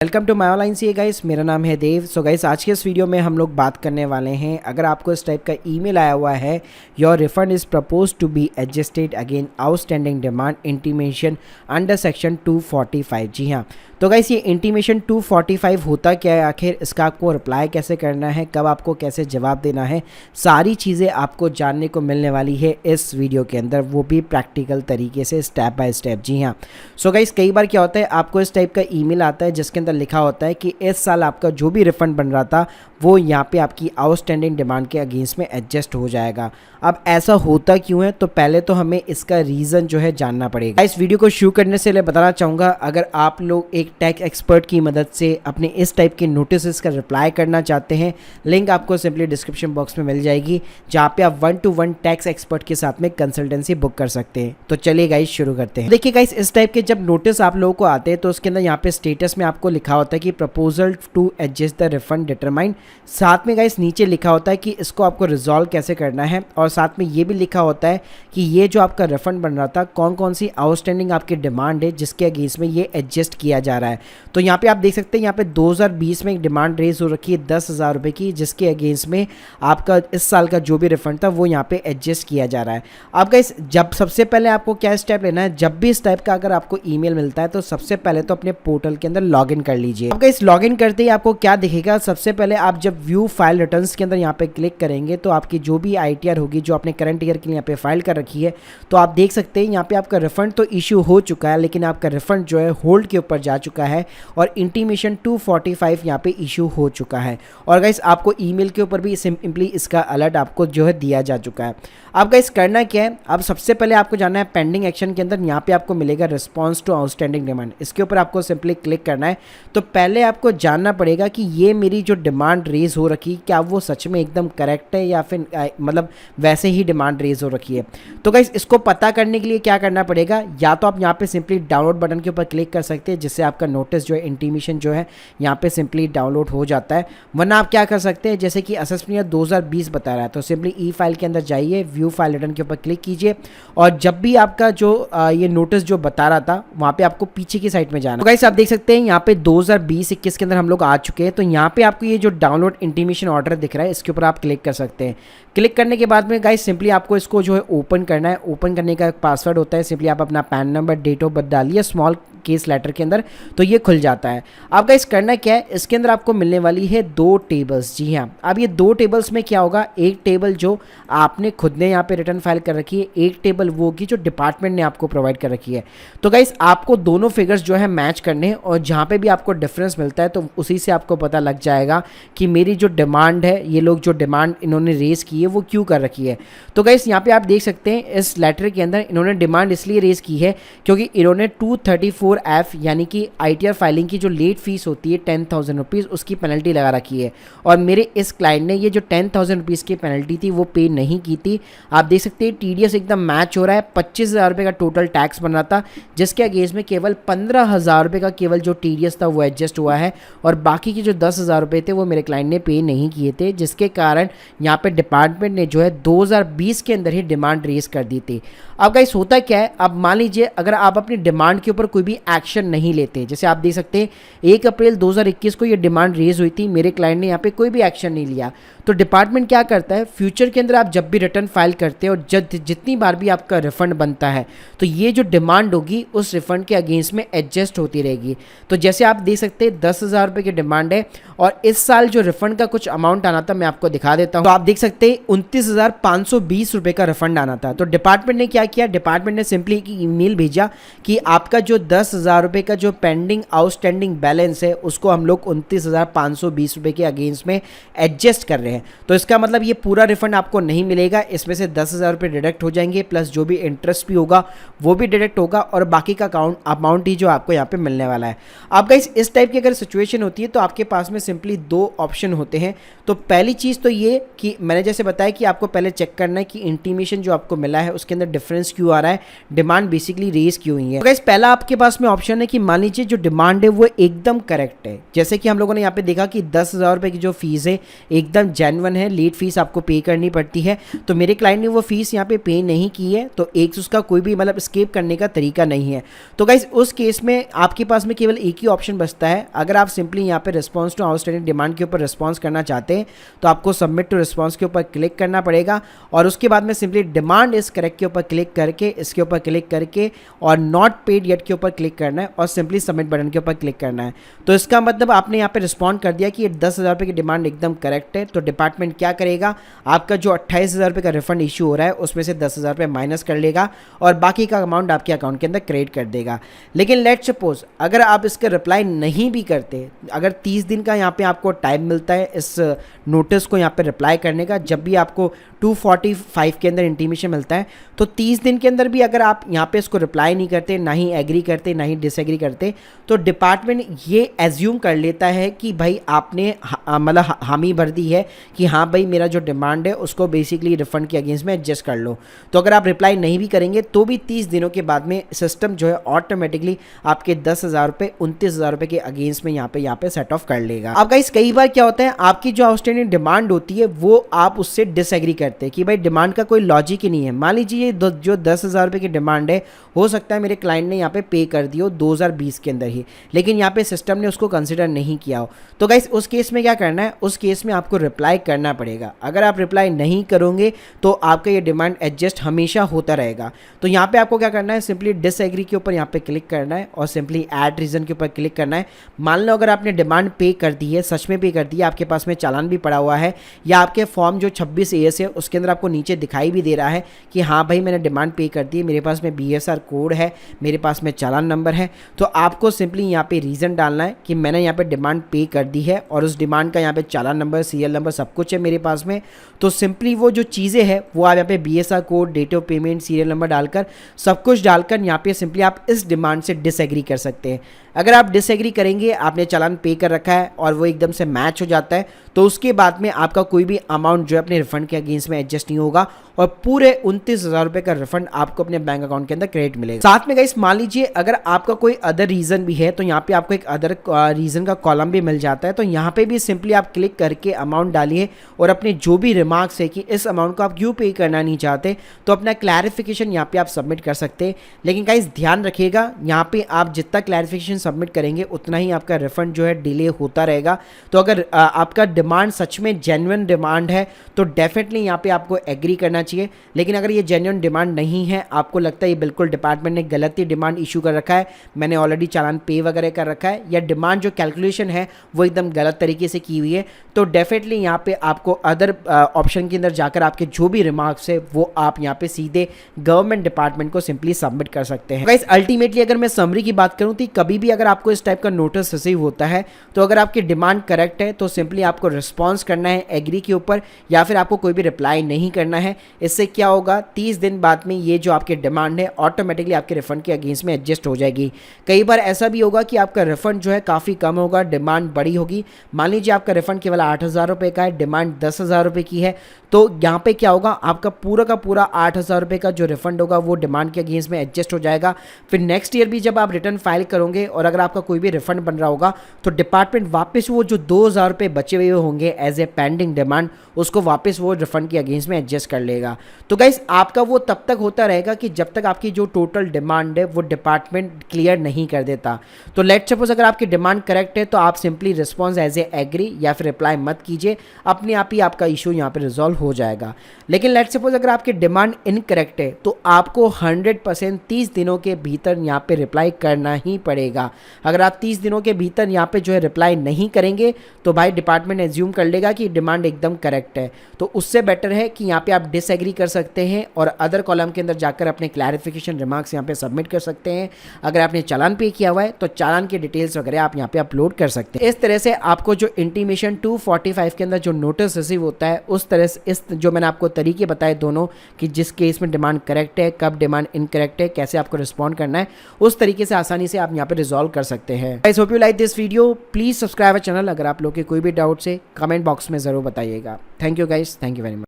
Welcome to my online C guys, मेरा नाम है देव। सो गाइस, आज के इस वीडियो में हम लोग बात करने वाले हैं, अगर आपको इस टाइप का ईमेल आया हुआ है, your refund is propose to be adjusted again outstanding demand intimation under section 245। जी हाँ, तो गाइस ये इंटीमेशन 245 होता क्या है, आखिर इसका आपको रिप्लाई कैसे करना है, कब आपको कैसे जवाब देना है, सारी चीज़ें आपको जानने को मिलने वाली है इस वीडियो के अंदर, वो भी प्रैक्टिकल तरीके से स्टेप बाय स्टेप। जी हाँ, सो गाइस कई बार क्या होता है, आपको इस टाइप का ईमेल आता है जिसके अंदर लिखा होता है कि इस साल आपका जो भी रिफंड बन रहा था वो यहाँ पे आपकी आउटस्टैंडिंग डिमांड के अगेंस्ट में एडजस्ट हो जाएगा। अब ऐसा होता क्यों है, तो पहले तो हमें इसका रीज़न जो है जानना पड़ेगा। इस वीडियो को शुरू करने से पहले बताना चाहूँगा, अगर आप लोग एक टैक्स एक्सपर्ट की मदद से अपने इस टाइप के नोटिस का रिप्लाई करना चाहते हैं, लिंक आपको सिंपली डिस्क्रिप्शन बॉक्स में मिल जाएगी, जहाँ पे आप 1-to-1 टैक्स एक्सपर्ट के साथ में कंसल्टेंसी बुक कर सकते हैं। तो चलिए गाइस शुरू करते हैं। देखिए गाइस, इस टाइप के जब नोटिस आप लोगों को आते हैं तो उसके अंदर यहाँ पे स्टेटस में आपको लिखा होता है कि proposal to adjust the refund determine. साथ में गाइस नीचे लिखा होता है कि इसको आपको रिजॉल्व कैसे करना है, और साथ में ये भी लिखा होता है कि ये जो आपका रिफंड बन रहा था, कौन कौन सी आउटस्टैंडिंग आपकी डिमांड है जिसके अगेंस्ट में ये एडजस्ट किया जा रहा है। तो यहाँ पे आप देख सकते हैं, यहाँ पे 2020 में एक डिमांड रेज हो रखी है 10,000 रुपये की, जिसके अगेंस्ट में आपका इस साल का जो भी रिफंड था वो यहाँ पे एडजस्ट किया जा रहा है। अब गाइस, जब सबसे पहले आपको क्या स्टेप लेना है, जब भी इस टाइप का अगर आपको ईमेल मिलता है तो सबसे पहले तो अपने पोर्टल के अंदर लॉगिन कर लीजिए। अब गाइस, लॉगिन करते ही आपको क्या दिखेगा, सबसे पहले आप जब व्यू फाइल रिटर्न्स के अंदर यहाँ पे क्लिक करेंगे तो आपकी जो भी ITR होगी जो आपने करंट ईयर के लिए यहाँ पे फाइल कर रखी है, तो आप देख सकते हैं यहाँ पे आपका रिफंड तो इशू हो चुका है, लेकिन आपका रिफंड जो है होल्ड के ऊपर जा चुका है और इंटीमेशन 245 यहाँ पे इशू हो चुका है। और गाइस, आपको ईमेल के ऊपर भी सिंपली इसका अलर्ट आपको जो है दिया जा चुका है। अब गाइस, करना क्या है, अब सबसे पहले आपको जाना है पेंडिंग एक्शन के अंदर, यहाँ पे आपको मिलेगा रिस्पॉन्स टू आउटस्टैंडिंग डिमांड, इसके ऊपर आपको सिंपली क्लिक करना है। तो पहले आपको जानना पड़ेगा कि ये मेरी जो डिमांड रेज हो रखी क्या वो सच में एकदम करेक्ट है या फिर मतलब वैसे ही डिमांड रेज हो रखी है। तो गाइस, इसको पता करने के लिए क्या करना पड़ेगा, या तो आप यहाँ पे सिंपली डाउनलोड बटन के ऊपर क्लिक कर सकते हैं, जिससे आपका नोटिस जो है इंटीमेशन जो है यहाँ पे सिंपली डाउनलोड हो जाता है। वरना आप क्या कर सकते हैं, जैसे कि असेसमेंट ईयर 2020 बता रहा है, तो सिंपली ई फाइल के अंदर जाइए, व्यू फाइल रिटर्न के ऊपर क्लिक कीजिए, और जब भी आपका जो ये नोटिस जो बता रहा था वहाँ पे आपको पीछे की साइड में जाना। तो गाइस, आप देख सकते हैं यहाँ पे 2020-21 के अंदर हम लोग आ चुके हैं। तो यहाँ पे आपको ये जो डाउनलोड इंटीमेशन ऑर्डर दिख रहा है, इसके ऊपर आप क्लिक कर सकते हैं। क्लिक करने के बाद में गाइस, सिंपली आपको इसको जो है ओपन करना है। ओपन करने का एक पासवर्ड होता है, सिंपली आप अपना PAN number, date of birth डालिए स्मॉल केस लेटर के अंदर, तो ये खुल जाता है। अब गाइस, करना क्या है, इसके अंदर आपको मिलने वाली है 2 टेबल्स। जी हाँ, अब ये 2 टेबल्स में क्या होगा, एक टेबल जो आपने खुद ने यहाँ पे रिटर्न फाइल कर रखी है, एक टेबल वो होगी जो डिपार्टमेंट ने आपको प्रोवाइड कर रखी है। तो गाइस, आपको दोनों फिगर्स जो है मैच करने हैं, और जहाँ पे भी आपको डिफरेंस मिलता है तो उसी से आपको पता लग जाएगा कि मेरी जो डिमांड है, ये लोग जो डिमांड इन्होंने रेज की है वो क्यों कर रखी है। तो गाइस, यहाँ पे आप देख सकते हैं इस लेटर के अंदर इन्होंने डिमांड इसलिए रेज की है क्योंकि इन्होंने 234F यानी कि ITR फाइलिंग की जो लेट फीस होती है 10,000 रुपीज़, उसकी पेनल्टी लगा रखी है, और मेरे इस क्लाइंट ने ये जो 10,000 रुपीज़ की पेनल्टी थी वो पे नहीं की थी। आप देख सकते हैं TDS एकदम मैच हो रहा है। 25,000 रुपये का टोटल टैक्स बन रहा था, जिसके अगेंस्ट में केवल 15,000 रुपये का केवल जो TDS था वो एडजस्ट हुआ है, और बाकी के जो 10,000 रुपये थे वो मेरे क्लाइंट ने पे नहीं किए थे, जिसके कारण यहाँ पे डिपार्टमेंट ने जो है 2020 के अंदर ही डिमांड रेज कर दी थी। अब गाइस, होता क्या है, अब मान लीजिए अगर आप अपनी डिमांड के ऊपर कोई भी एक्शन नहीं लेते, जैसे आप देख सकते हैं 1 अप्रैल 2021 को ये डिमांड रेज हुई थी, मेरे क्लाइंट ने यहाँ पे कोई भी एक्शन नहीं लिया, तो डिपार्टमेंट क्या करता है, फ्यूचर के अंदर आप जब भी रिटर्न फाइल करते हैं और जितनी बार भी आपका रिफंड बनता है, तो ये जो डिमांड होगी उस रिफंड के अगेंस्ट में एडजस्ट होती रहेगी। तो जैसे आप देख सकते हैं 10,000 रुपये की डिमांड है, और इस साल जो रिफंड का कुछ अमाउंट आना था मैं आपको दिखा देता हूँ। तो आप देख सकते हैं 29,520 रुपये का रिफंड आना था। तो डिपार्टमेंट ने क्या किया, डिपार्टमेंट ने सिंपली एक ईमेल भेजा कि आपका जो 10,000 रुपये का जो पेंडिंग आउटस्टैंडिंग बैलेंस है उसको हम लोग 29,520 रुपये के अगेंस्ट में एडजस्ट कर रहे हैं। तो इसका मतलब ये पूरा रिफंड आपको नहीं मिलेगा, इसमें से 10,000 रुपये डिडक्ट हो जाएंगे, प्लस जो भी इंटरेस्ट भी होगा वो भी डिडक्ट होगा, और बाकी का अमाउंट ही जो आपको यहाँ पे मिलने वाला है। अब गाइस, इस टाइप की अगर सिचुएशन होती है तो आपके पास में सिंपली 2 ऑप्शन होते हैं। तो पहली चीज़ तो ये कि मैंने जैसे बताया कि आपको पहले चेक करना है कि इंटीमेशन जो आपको मिला है उसके अंदर डिफरेंस क्यों आ रहा है, डिमांड बेसिकली रेज क्यों हुई है। तो गाइस पहला आपके पास में ऑप्शन है कि मान लीजिए जो डिमांड है वो एकदम करेक्ट है, जैसे कि हम लोगों ने यहाँ पे देखा कि 10,000 रुपये की जो फीस है एकदम जेन्युइन है, लेट फीस आपको पे करनी पड़ती है। तो मेरे क्लाइंट ने वो फीस यहाँ पे पे नहीं की है, तो एक उसका कोई भी मतलब स्केप करने का तरीका नहीं है। तो गाइस उस केस में आपके पास में केवल एक ही ऑप्शन बचता है। अगर आप सिंपली यहाँ पे रिस्पॉन्स टू आउटस्टैंडिंग डिमांड के ऊपर रिस्पॉन्स करना चाहते हैं तो आपको सबमिट टू रिस्पॉन्स के ऊपर क्लिक करना पड़ेगा, और उसके बाद में सिंपली डिमांड इज करेक्ट के ऊपर क्लिक करके, इसके ऊपर क्लिक करके और नॉट पेड येट के ऊपर क्लिक करना है और सिंपली सबमिट बटन के ऊपर क्लिक करना है। तो इसका मतलब आपने यहाँ पे रिस्पॉन्ड कर दिया कि ये 10,000 रुपये की डिमांड एकदम करेक्ट है। तो डिपार्टमेंट क्या करेगा, आपका जो 28,000 रुपये का रिफंड इशू हो रहा है उसमें से 10,000 रुपये माइनस कर लेगा और बाकी का अमाउंट आपके अकाउंट के अंदर क्रेडिट कर देगा। लेकिन लेट्स सपोज अगर आप इसका रिप्लाई नहीं भी करते, अगर 30 दिन का यहाँ पे आपको टाइम मिलता है इस नोटिस को यहाँ पे रिप्लाई करने का, जब भी आपको 245 के अंदर इंटीमेशन मिलता है, तो 30 दिन के अंदर भी अगर आप यहाँ पे इसको रिप्लाई नहीं करते, ना ही एग्री करते, ना ही डिसएग्री करते, तो डिपार्टमेंट ये एज्यूम कर लेता है कि भाई आपने मतलब हामी भर दी है कि हाँ भाई मेरा जो डिमांड है उसको बेसिकली रिफंड के अगेंस्ट में एडजस्ट कर लो। तो अगर आप रिप्लाई नहीं भी करेंगे तो भी 30 दिनों के बाद में सिस्टम जो है ऑटोमेटिकली आपके 10,000 रुपये 29,000 रुपये के अगेंस्ट में यहाँ पे सेट ऑफ कर लेगा। अब गाइस कई बार क्या होता है, आपकी जो आउटस्टैंडिंग डिमांड होती है वो आप उससे डिसएग्री करते हैं कि भाई डिमांड का कोई लॉजिक ही नहीं है। मान लीजिए ये जो 10,000 रुपये की डिमांड है, हो सकता है मेरे क्लाइंट ने यहाँ पे पे कर दी हो 2020 के अंदर ही, लेकिन यहाँ पे सिस्टम ने उसको कंसिडर नहीं किया हो। तो गाइस उस केस में क्या करना है, उस केस में आपको रिप्लाई करना पड़ेगा। अगर आप रिप्लाई नहीं करोगे तो आपका ये डिमांड एडजस्ट हमेशा होता रहेगा। तो यहाँ पे आपको क्या करना है, सिंपली डिसएग्री के ऊपर यहाँ पे क्लिक करना है और सिंपली ऐड रीजन के ऊपर क्लिक करना है। मान लो अगर आपने डिमांड पे कर दी है, सच में पे कर दी है, आपके पास में चालान भी पड़ा हुआ है, या आपके फॉर्म जो 26 AS है उसके अंदर आपको नीचे दिखाई भी दे रहा है कि हाँ भाई मैंने डिमांड पे कर दी है, मेरे पास में BSR कोड है, मेरे पास में चालान नंबर है, तो आपको सिंपली यहाँ पे रीज़न डालना है कि मैंने यहाँ पे डिमांड पे कर दी है और उस डिमांड का यहाँ पे चालान नंबर, सीरियल नंबर सब कुछ है मेरे पास में। तो सिंपली वो जो चीज़ें हैं वो आप यहाँ पे BSR code, date of payment, serial number डालकर सब कुछ डालकर यहाँ पे सिंपली आप इस डिमांड से डिसएग्री कर सकते हैं। अगर आप डिसएग्री करेंगे, आपने चालान पे कर रखा है और वो एकदम से मैच हो जाता है, तो उसके बाद में आपका कोई भी अमाउंट जो है अपने रिफंड के अगेंस्ट में एडजस्ट नहीं होगा और पूरे 29,000 रुपये का रिफंड आपको अपने बैंक अकाउंट के अंदर क्रेडिट मिलेगा। साथ में गाइस मान लीजिए अगर आपका कोई अदर रीज़न भी है तो यहाँ पे आपको एक अदर रीज़न का कॉलम भी मिल जाता है। तो यहाँ पे भी सिंपली आप क्लिक करके अमाउंट डालिए और अपने जो भी रिमार्क्स है कि इस अमाउंट को आप क्यों पे करना नहीं चाहते, तो अपना क्लैरिफिकेशन यहाँ पे आप सबमिट कर सकते हैं। लेकिन गाइस ध्यान रखिएगा, यहाँ पे आप जितना क्लैरिफिकेशन सबमिट करेंगे उतना ही आपका रिफंड जो है डिले होता रहेगा। तो अगर आपका डिमांड सच में जेन्युइन डिमांड है तो डेफिनेटली यहाँ पे आपको एग्री करना चाहिए। लेकिन अगर ये जेन्युइन डिमांड नहीं है, आपको लगता है ये बिल्कुल डिपार्टमेंट ने गलत ही डिमांड इशू कर रखा है, मैंने ऑलरेडी चालान पे वगैरह कर रखा है, या डिमांड जो कैलकुलेशन है वो एकदम गलत तरीके से की हुई है, तो डेफिनेटली यहाँ पे आपको अदर ऑप्शन के अंदर जाकर आपके जो भी रिमार्क्स है वो आप यहाँ पे सीधे गवर्नमेंट डिपार्टमेंट को सिंपली सबमिट कर सकते हैं। गाइस अल्टीमेटली अगर मैं समरी की बात करूँ तो कभी भी अगर आपको इस टाइप का नोटिस रिसीव होता है तो अगर आपकी डिमांड करेक्ट है तो सिंपली आपको रिस्पॉन्स करना है एग्री के ऊपर, या फिर आपको कोई भी रिप्लाई नहीं करना है। इससे क्या होगा, 30 दिन बाद में ये जो आपकी डिमांड है ऑटोमेटिकली आपके रिफंड के अगेंस्ट में एडजस्ट हो जाएगी। कई बार ऐसा भी होगा कि आपका रिफंड जो है काफ़ी कम होगा, डिमांड बड़ी होगी। मान लीजिए आपका रिफंड केवल 8,000 रुपये का है, डिमांड 10,000 रुपये की है, तो यहाँ पे क्या होगा, आपका पूरा का पूरा 8,000 रुपये का जो रिफंड होगा वो डिमांड के अगेंस्ट में एडजस्ट हो जाएगा। फिर नेक्स्ट ईयर भी जब आप रिटर्न फाइल करोगे और अगर आपका कोई भी रिफंड बन रहा होगा तो डिपार्टमेंट वापस वो जो 2,000 रुपये बचे हुए होंगे एज ए पेंडिंग डिमांड, उसको वापस वो रिफंड के अगेंस्ट में एडजस्ट कर लेगा। तो गाइस आपका वो तब तक होता रहेगा कि जब तक आपकी जो टोटल डिमांड है वो डिपार्टमेंट क्लियर नहीं कर देता। तो लेट सपोज अगर आपकी डिमांड करेक्ट है तो आप simply response as a agree या फिर रिप्लाई मत कीजिए, अपने आप ही आपका इशू यहाँ पे रिजॉल्व हो जाएगा। लेकिन लेट सपोज अगर आपकी डिमांड इनकरेक्ट है तो आपको 100% 30 दिनों के भीतर यहाँ पे रिप्लाई करना ही पड़ेगा। अगर आप 30 दिनों के भीतर यहाँ पे जो है रिप्लाई नहीं करेंगे तो भाई डिपार्टमेंट एज्यूम कर लेगा कि डिमांड एकदम करेक्ट है। तो उससे बेटर है कि यहाँ पे आप डिसएग्री कर सकते हैं और अदर कॉलम के अंदर जाकर अपने क्लैरिफिकेशन रिमार्क्स यहाँ पे सबमिट कर सकते हैं। अगर आपने चालान पे किया हुआ है तो चालान के डिटेल्स वगैरह आप यहाँ पे अपलोड कर सकते हैं। इस तरह से आपको जो इंटीमेशन 245 के अंदर जो नोटिस रिसीव होता है, उस तरह से इस जो मैंने आपको तरीके बताए दोनों कि जिस केस में डिमांड करेक्ट है, कब डिमांड इनकरेक्ट है, कैसे आपको रिस्पॉन्ड करना है, उस तरीके से आसानी से आप यहाँ पे रिजॉल्व सॉल्व कर सकते हैं। Guys hope you like this video, please subscribe our channel. अगर आप लोग के कोई भी डाउट्स है कमेंट बॉक्स में ज़रूर बताइएगा। Thank you guys, thank you very much.